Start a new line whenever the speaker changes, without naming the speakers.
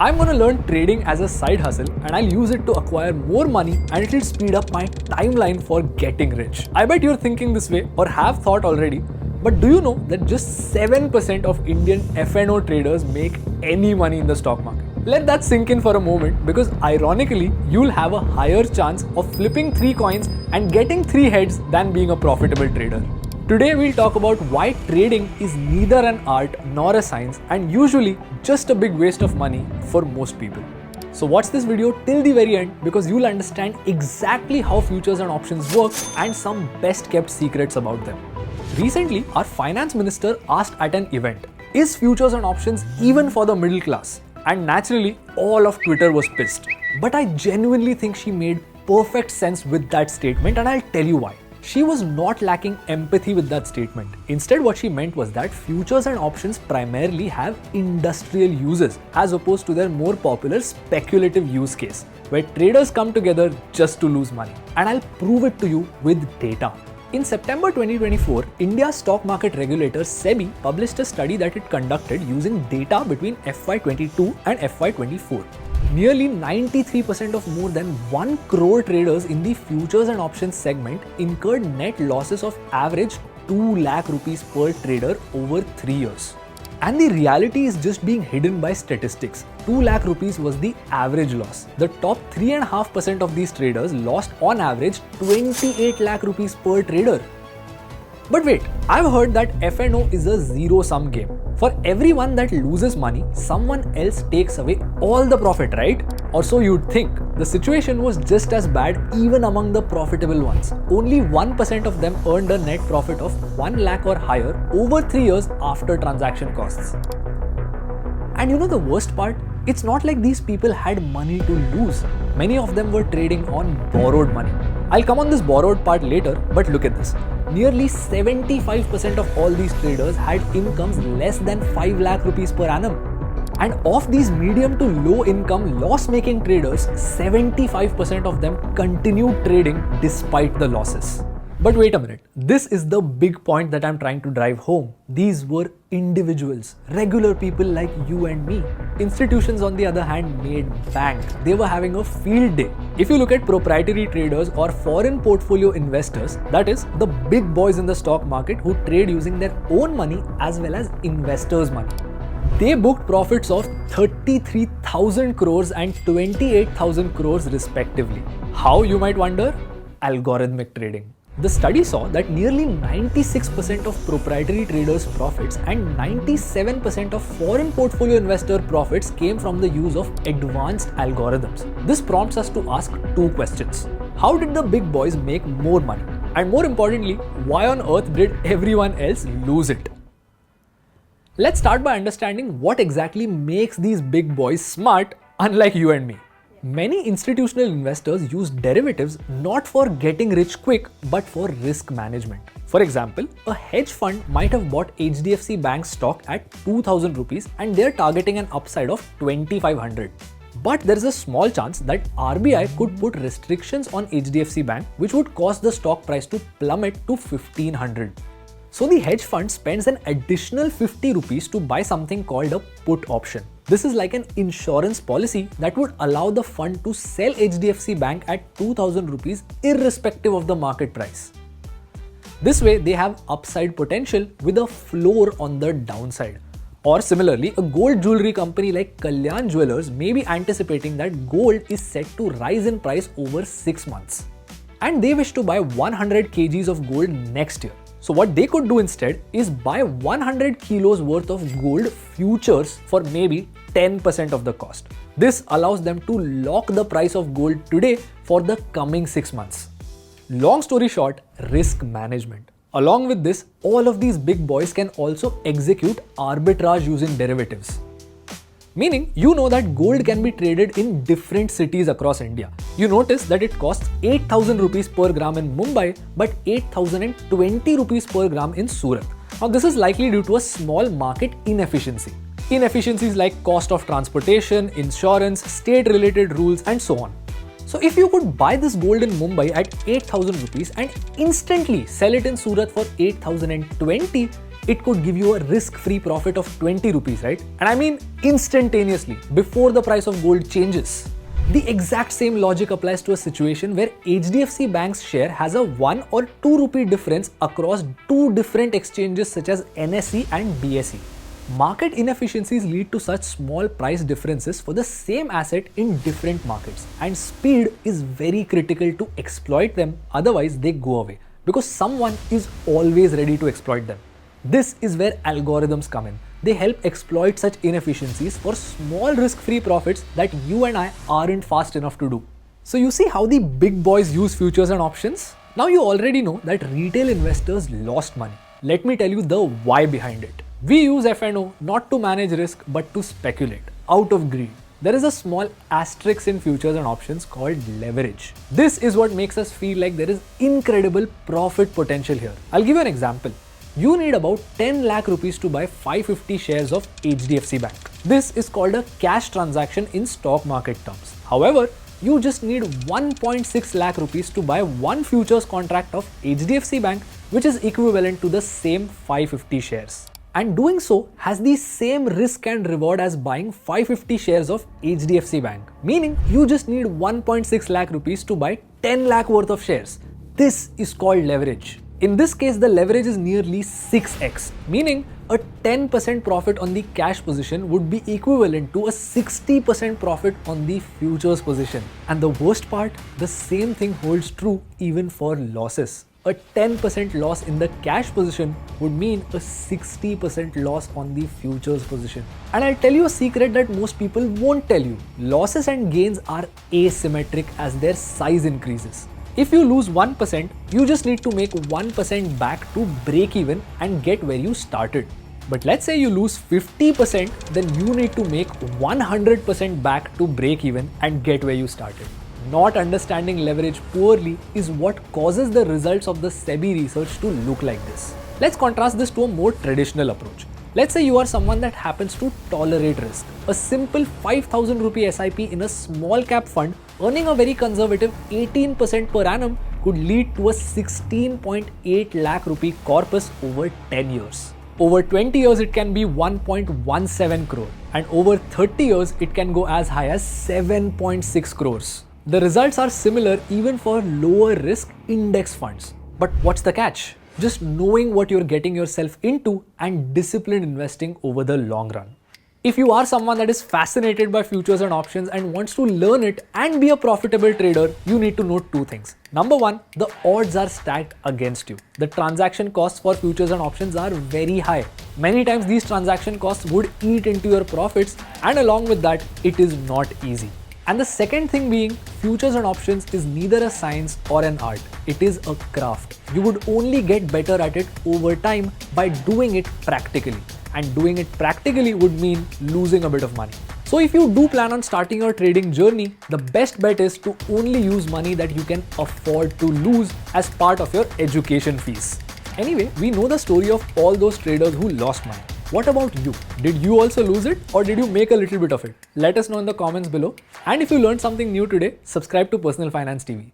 I'm gonna learn trading as a side hustle and I'll use it to acquire more money and it'll speed up my timeline for getting rich. I bet you're thinking this way or have thought already, but do you know that just 7% of Indian F&O traders make any money in the stock market? Let that sink in for a moment because ironically, you'll have a higher chance of flipping 3 coins and getting 3 heads than being a profitable trader. Today we'll talk about why trading is neither an art nor a science and usually just a big waste of money for most people. So watch this video till the very end because you'll understand exactly how futures and options work and some best kept secrets about them. Recently, our finance minister asked at an event, is futures and options even for the middle class? And naturally, all of Twitter was pissed. But I genuinely think she made perfect sense with that statement and I'll tell you why. She was not lacking empathy with that statement. Instead, what she meant was that futures and options primarily have industrial uses as opposed to their more popular speculative use case, where traders come together just to lose money. And I'll prove it to you with data. In September 2024, India's stock market regulator SEBI published a study that it conducted using data between FY22 and FY24. Nearly 93% of more than 1 crore traders in the futures and options segment incurred net losses of average 2 lakh rupees per trader over 3 years. And the reality is just being hidden by statistics. 2 lakh rupees was the average loss. The top 3.5% of these traders lost on average 28 lakh rupees per trader. But wait, I've heard that F&O is a zero-sum game. For everyone that loses money, someone else takes away all the profit, right? Or so you'd think. The situation was just as bad even among the profitable ones. Only 1% of them earned a net profit of 1 lakh or higher over 3 years after transaction costs. And you know the worst part? It's not like these people had money to lose. Many of them were trading on borrowed money. I'll come on this borrowed part later, but look at this. Nearly 75% of all these traders had incomes less than 5 lakh rupees per annum. And of these medium to low income loss-making traders, 75% of them continued trading despite the losses. But wait a minute, this is the big point that I'm trying to drive home. These were individuals, regular people like you and me. Institutions on the other hand made bank. They were having a field day. If you look at proprietary traders or foreign portfolio investors, that is, the big boys in the stock market who trade using their own money as well as investors' money. They booked profits of 33,000 crores and 28,000 crores respectively. How, you might wonder? Algorithmic trading. The study saw that nearly 96% of proprietary traders' profits and 97% of foreign portfolio investor profits came from the use of advanced algorithms. This prompts us to ask 2 questions. How did the big boys make more money? And more importantly, why on earth did everyone else lose it? Let's start by understanding what exactly makes these big boys smart, unlike you and me. Many institutional investors use derivatives not for getting rich quick, but for risk management. For example, a hedge fund might have bought HDFC Bank stock at 2,000 rupees and they're targeting an upside of 2,500. But there is a small chance that RBI could put restrictions on HDFC Bank, which would cause the stock price to plummet to 1,500. So the hedge fund spends an additional 50 rupees to buy something called a put option. This is like an insurance policy that would allow the fund to sell HDFC Bank at 2,000 rupees irrespective of the market price. This way they have upside potential with a floor on the downside. Or similarly, a gold jewelry company like Kalyan Jewelers may be anticipating that gold is set to rise in price over 6 months. And they wish to buy 100 kgs of gold next year. So what they could do instead is buy 100 kilos worth of gold futures for maybe 10% of the cost. This allows them to lock the price of gold today for the coming 6 months. Long story short, risk management. Along with this, all of these big boys can also execute arbitrage using derivatives. Meaning, you know that gold can be traded in different cities across India. You notice that it costs 8,000 rupees per gram in Mumbai, but 8,020 rupees per gram in Surat. Now, this is likely due to a small market inefficiency. Inefficiencies like cost of transportation, insurance, state-related rules, and so on. So if you could buy this gold in Mumbai at 8,000 rupees and instantly sell it in Surat for 8,020, it could give you a risk-free profit of 20 rupees, right? And I mean instantaneously, before the price of gold changes. The exact same logic applies to a situation where HDFC Bank's share has a 1 or 2 rupee difference across two different exchanges such as NSE and BSE. Market inefficiencies lead to such small price differences for the same asset in different markets, and speed is very critical to exploit them, otherwise they go away because someone is always ready to exploit them. This is where algorithms come in. They help exploit such inefficiencies for small risk-free profits that you and I aren't fast enough to do. So you see how the big boys use futures and options? Now you already know that retail investors lost money. Let me tell you the why behind it. We use F&O not to manage risk but to speculate, out of greed. There is a small asterisk in futures and options called leverage. This is what makes us feel like there is incredible profit potential here. I'll give you an example. You need about 10 lakh rupees to buy 550 shares of HDFC Bank. This is called a cash transaction in stock market terms. However, you just need 1.6 lakh rupees to buy one futures contract of HDFC Bank, which is equivalent to the same 550 shares. And doing so has the same risk and reward as buying 550 shares of HDFC Bank. Meaning, you just need 1.6 lakh rupees to buy 10 lakh worth of shares. This is called leverage. In this case, the leverage is nearly 6x, meaning a 10% profit on the cash position would be equivalent to a 60% profit on the futures position. And the worst part, the same thing holds true even for losses. A 10% loss in the cash position would mean a 60% loss on the futures position. And I'll tell you a secret that most people won't tell you. Losses and gains are asymmetric as their size increases. If you lose 1%, you just need to make 1% back to break even and get where you started. But let's say you lose 50%, then you need to make 100% back to break even and get where you started. Not understanding leverage poorly is what causes the results of the SEBI research to look like this. Let's contrast this to a more traditional approach. Let's say you are someone that happens to tolerate risk. A simple 5,000 rupee SIP in a small cap fund earning a very conservative 18% per annum could lead to a 16.8 lakh rupee corpus over 10 years. Over 20 years it can be 1.17 crore, and over 30 years it can go as high as 7.6 crores. The results are similar even for lower risk index funds. But what's the catch? Just knowing what you're getting yourself into and disciplined investing over the long run. If you are someone that is fascinated by futures and options and wants to learn it and be a profitable trader, you need to note two things. Number one, the odds are stacked against you. The transaction costs for futures and options are very high. Many times these transaction costs would eat into your profits, and along with that, it is not easy. And the second thing being, futures and options is neither a science or an art. It is a craft. You would only get better at it over time by doing it practically. And doing it practically would mean losing a bit of money. So if you do plan on starting your trading journey, the best bet is to only use money that you can afford to lose as part of your education fees. Anyway, we know the story of all those traders who lost money. What about you? Did you also lose it, or did you make a little bit of it? Let us know in the comments below. And if you learned something new today, subscribe to Personal Finance TV.